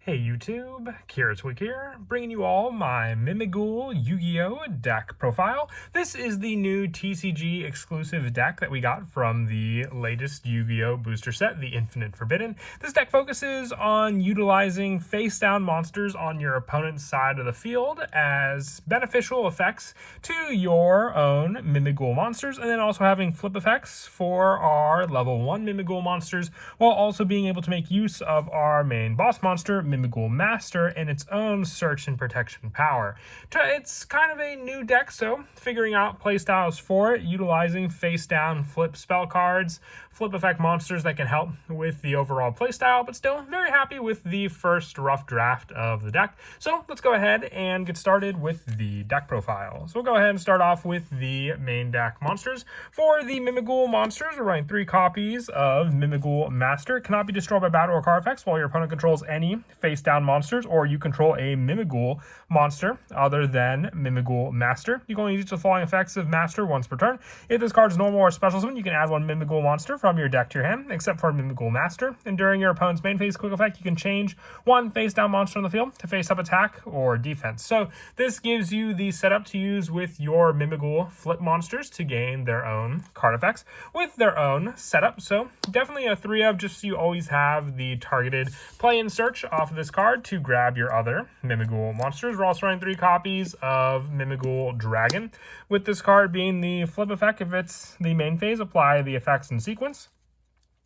Hey YouTube, Kiritwick here, bringing you all my Mimighoul Yugioh deck profile. This is the new TCG exclusive deck that we got from the latest Yu-Gi-Oh booster set, the Infinite Forbidden. This deck focuses on utilizing face-down monsters on your opponent's side of the field as beneficial effects to your own Mimighoul monsters, and then also having flip effects for our level 1 Mimighoul monsters, while also being able to make use of our main boss monster, Mimighoul Master, and its own search and protection power. It's kind of a new deck, so figuring out playstyles for it, utilizing face down flip spell cards, flip effect monsters that can help with the overall playstyle, but still very happy with the first rough draft of the deck. So let's go ahead and get started with the deck profile. So we'll go ahead and start off with the main deck monsters. For the Mimighoul monsters, we're running 3 copies of Mimighoul Master. It cannot be destroyed by battle or card effects while your opponent controls any face-down monsters, or you control a Mimighoul monster other than Mimighoul Master. You can only use the following effects of Master once per turn. If this card is normal or special summon, you can add 1 Mimighoul monster from your deck to your hand, except for Mimighoul Master. And during your opponent's main phase quick effect, you can change 1 face-down monster on the field to face-up attack or defense. So this gives you the setup to use with your Mimighoul flip monsters to gain their own card effects with their own setup. So definitely a 3 of, just so you always have the targeted play and search off of this card to grab your other Mimighoul monsters. We're also running 3 copies of Mimighoul Dragon, with this card being the flip effect. If it's the main phase, apply the effects in sequence.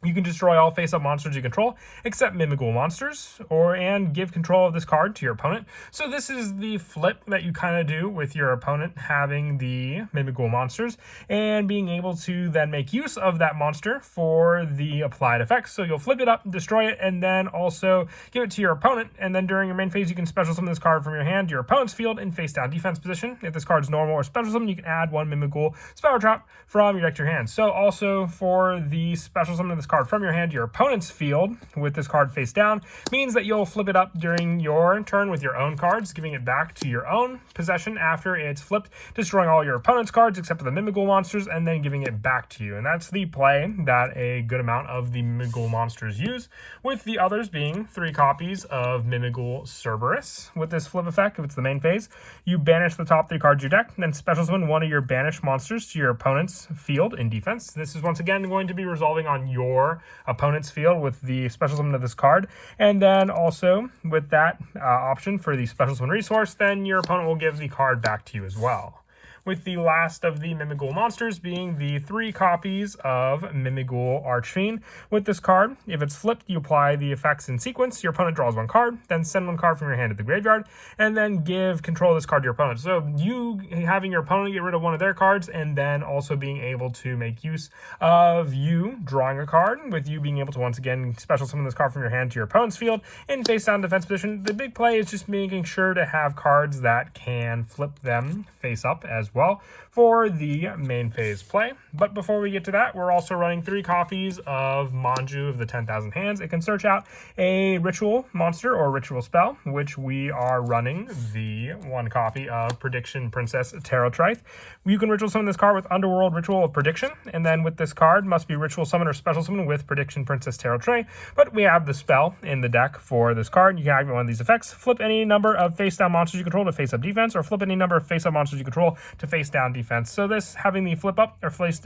You can destroy all face-up monsters you control, except Mimighoul monsters, and give control of this card to your opponent. So this is the flip that you kind of do with your opponent having the Mimighoul monsters, and being able to then make use of that monster for the applied effects. So you'll flip it up, destroy it, and then also give it to your opponent, and then during your main phase, you can special summon this card from your hand to your opponent's field in face-down defense position. If this card is normal or special summon, you can add 1 Mimighoul spell trap from your deck to your hand. So also for the special summon of this card from your hand to your opponent's field with this card face down means that you'll flip it up during your turn with your own cards, giving it back to your own possession after it's flipped, destroying all your opponent's cards except for the Mimighoul monsters, and then giving it back to you. And that's the play that a good amount of the Mimighoul monsters use, with the others being 3 copies of Mimighoul Cerberus. With this flip effect, if it's the main phase, you banish the top 3 cards of your deck, and then special summon 1 of your banished monsters to your opponent's field in defense. This is once again going to be resolving on your opponent's field with the special summon of this card, and then also with that option for the special summon resource, then your opponent will give the card back to you as well. With the last of the Mimighoul monsters being the 3 copies of Mimighoul Archfiend. With this card, if it's flipped, you apply the effects in sequence. Your opponent draws 1 card, then send 1 card from your hand to the graveyard, and then give control of this card to your opponent. So you having your opponent get rid of 1 of their cards, and then also being able to make use of you drawing a card, with you being able to once again special summon this card from your hand to your opponent's field in face down defense position. The big play is just making sure to have cards that can flip them face up as well for the main phase play. But before we get to that, we're also running 3 copies of Manju of the 10,000 Hands. It can search out a ritual monster or ritual spell, which we are running the 1 copy of Prediction Princess Tarot Trith. You can ritual summon this card with Underworld Ritual of Prediction, and then with this card must be ritual summon or special summon with Prediction Princess Tarot Trith. But we have the spell in the deck for this card. You can activate 1 of these effects, flip any number of face-down monsters you control to face-up defense, or flip any number of face-up monsters you control to face-down defense. So this having the flip up or flip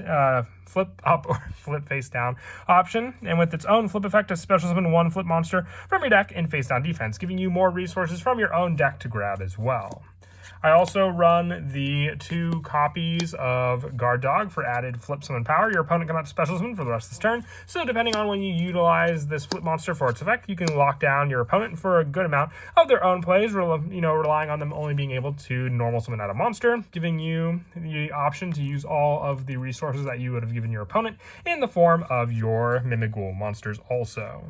up or flip face down option, and with its own flip effect to special summon 1 flip monster from your deck in face down defense, giving you more resources from your own deck to grab as well. I also run the 2 copies of Guard Dog for added flip summon power. Your opponent cannot special summon for the rest of this turn, so depending on when you utilize this flip monster for its effect, you can lock down your opponent for a good amount of their own plays, relying on them only being able to normal summon out a monster, giving you the option to use all of the resources that you would have given your opponent in the form of your Mimighoul monsters also.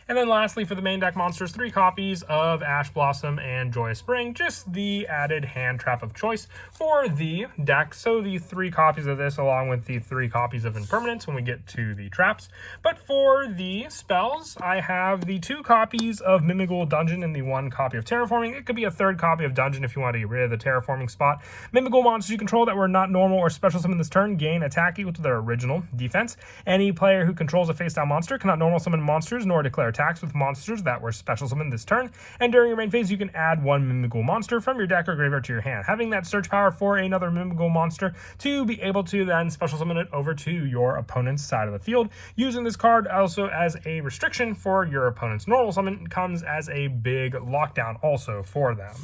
And then lastly, for the main deck monsters, 3 copies of Ash Blossom and Joyous Spring, just the added hand trap of choice for the deck. So the 3 copies of this, along with the 3 copies of Impermanence when we get to the traps. But for the spells, I have the 2 copies of Mimighoul Dungeon and the 1 copy of Terraforming. It could be a 3rd copy of Dungeon if you want to get rid of the Terraforming spot. Mimighoul monsters you control that were not normal or special summon this turn gain attack equal to their original defense. Any player who controls a face-down monster cannot normal summon monsters nor declare attacks with monsters that were special summoned this turn, and during your main phase you can add one Mimighoul monster from your deck or graveyard to your hand, having that search power for another Mimighoul monster to be able to then special summon it over to your opponent's side of the field. Using this card also as a restriction for your opponent's normal summon comes as a big lockdown also for them.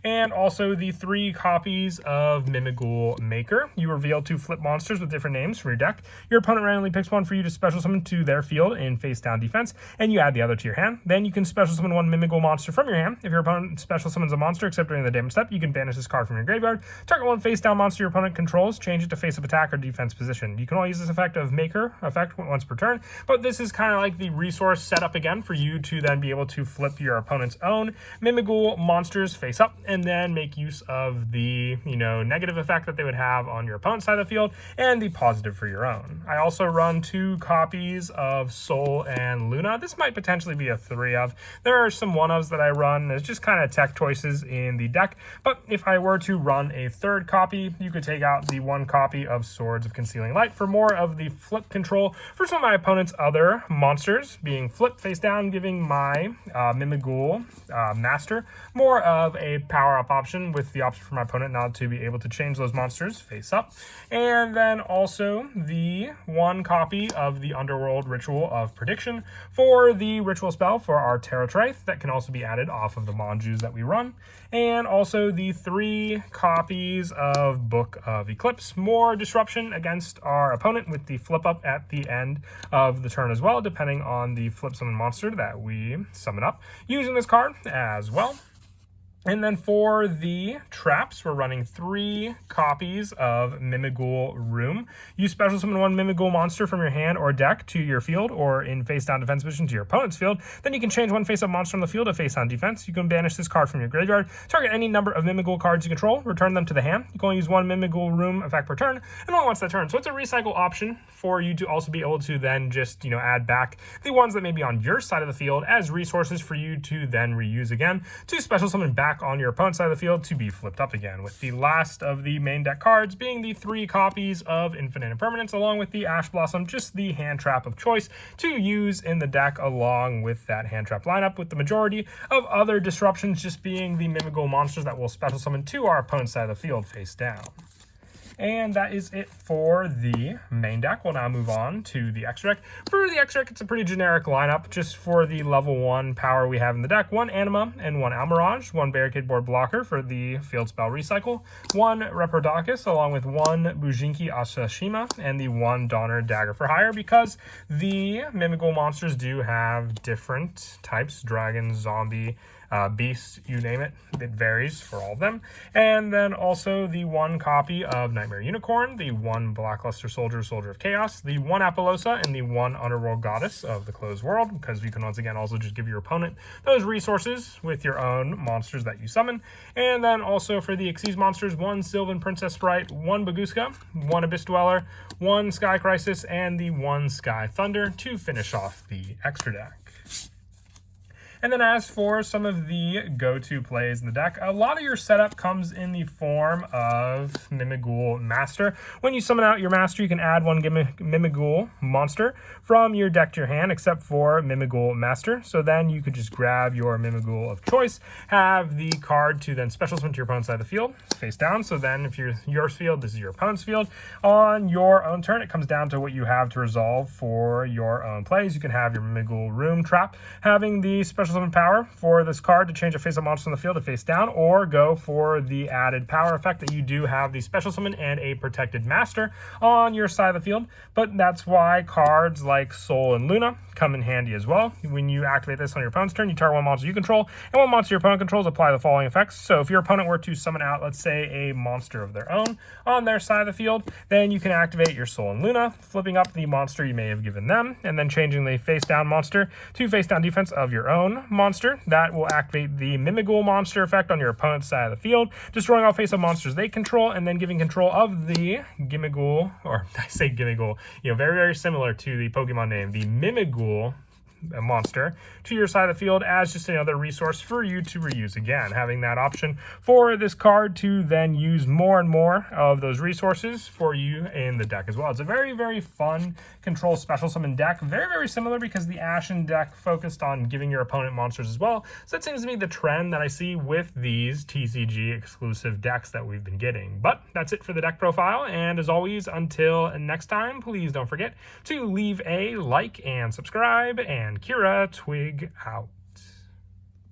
And also the 3 copies of Mimighoul Maker. You reveal 2 flip monsters with different names from your deck. Your opponent randomly picks one for you to special summon to their field in face down defense, and you add the other to your hand. Then you can special summon one Mimighoul monster from your hand. If your opponent special summons a monster except during the damage step, you can banish this card from your graveyard. Target one face down monster your opponent controls, change it to face up attack or defense position. You can only use this effect of Maker effect once per turn, but this is kind of like the resource setup again for you to then be able to flip your opponent's own Mimighoul monsters face up, and then make use of the, negative effect that they would have on your opponent's side of the field and the positive for your own. I also run 2 copies of Sol and Luna. This might potentially be a 3 of. There are some 1-ofs that I run. It's just kind of tech choices in the deck, but if I were to run a 3rd copy, you could take out the 1 copy of Swords of Concealing Light for more of the flip control for some of my opponent's other monsters being flipped face down, giving my Mimighoul Master more of a power-up option, with the option for my opponent now to be able to change those monsters face up. And then also the 1 copy of the Underworld Ritual of Prediction for the ritual spell for our Tarot Traith that can also be added off of the Monjus that we run. And also the 3 copies of Book of Eclipse, more disruption against our opponent with the flip up at the end of the turn as well, depending on the flip summon monster that we summon up using this card as well. And then for the traps, we're running 3 copies of Mimighoul Room. You special summon 1 Mimighoul monster from your hand or deck to your field, or in face-down defense position to your opponent's field. Then you can change 1 face-up monster on the field to face-down defense. You can banish this card from your graveyard, target any number of Mimighoul cards you control, return them to the hand. You can only use 1 Mimighoul Room effect per turn, and only once that turn. So it's a recycle option for you to also be able to then just, add back the ones that may be on your side of the field as resources for you to then reuse again to special summon back on your opponent's side of the field to be flipped up again, with the last of the main deck cards being the 3 copies of Infinite Impermanence along with the Ash Blossom, just the hand trap of choice to use in the deck along with that hand trap lineup, with the majority of other disruptions just being the Mimighoul monsters that will special summon to our opponent's side of the field face down. And that is it for the main deck. We'll now move on to the extra deck. For the extra deck, it's a pretty generic lineup. Just for the level 1 power we have in the deck, 1 Anima and 1 Almirage, 1 Barricade Board Blocker for the field spell recycle, 1 Reprodocus, along with 1 Bujinki Asashima, and the 1 Donner Dagger for hire, because the Mimighoul monsters do have different types, dragon, zombie, beast, you name it. It varies for all of them. And then also the 1 copy of Nightmare Unicorn, the 1 Blackluster Soldier, Soldier of Chaos, the 1 Apollosa, and the 1 Underworld Goddess of the Closed World, because you can once again also just give your opponent those resources with your own monsters that you summon. And then also for the Xyz monsters, 1 Sylvan Princess Sprite, 1 Baguska, 1 Abyss Dweller, 1 Sky Crisis, and the 1 Sky Thunder to finish off the extra deck. And then as for some of the go-to plays in the deck, a lot of your setup comes in the form of Mimighoul Master. When you summon out your Master, you can add 1 Mimighoul monster from your deck to your hand, except for Mimighoul Master. So then you could just grab your Mimighoul of choice, have the card to then special summon to your opponent's side of the field, face down. So then if you're your field, this is your opponent's field. On your own turn, it comes down to what you have to resolve for your own plays. You can have your Mimighoul Room trap, having the special summon power for this card to change a face-up monster on the field to face down, or go for the added power effect that you do have the special summon and a protected master on your side of the field. But that's why cards like Sol and Luna come in handy as well. When you activate this on your opponent's turn, you target 1 monster you control, and 1 monster your opponent controls, apply the following effects. So if your opponent were to summon out, let's say, a monster of their own on their side of the field, then you can activate your Sol and Luna, flipping up the monster you may have given them, and then changing the face-down monster to face-down defense of your own monster. That will activate the Mimighoul monster effect on your opponent's side of the field, destroying all face-up monsters they control, and then giving control of the Gimmighoul, or I say Gimmighoul, very, very similar to the Pokemon name, the Mimighoul a monster to your side of the field as just another resource for you to reuse again. Having that option for this card to then use more and more of those resources for you in the deck as well. It's a very, very fun control special summon deck. Very, very similar because the Ashen deck focused on giving your opponent monsters as well. So that seems to be the trend that I see with these TCG exclusive decks that we've been getting. But that's it for the deck profile. And as always, until next time, please don't forget to leave a like and subscribe. And Kira Twig out.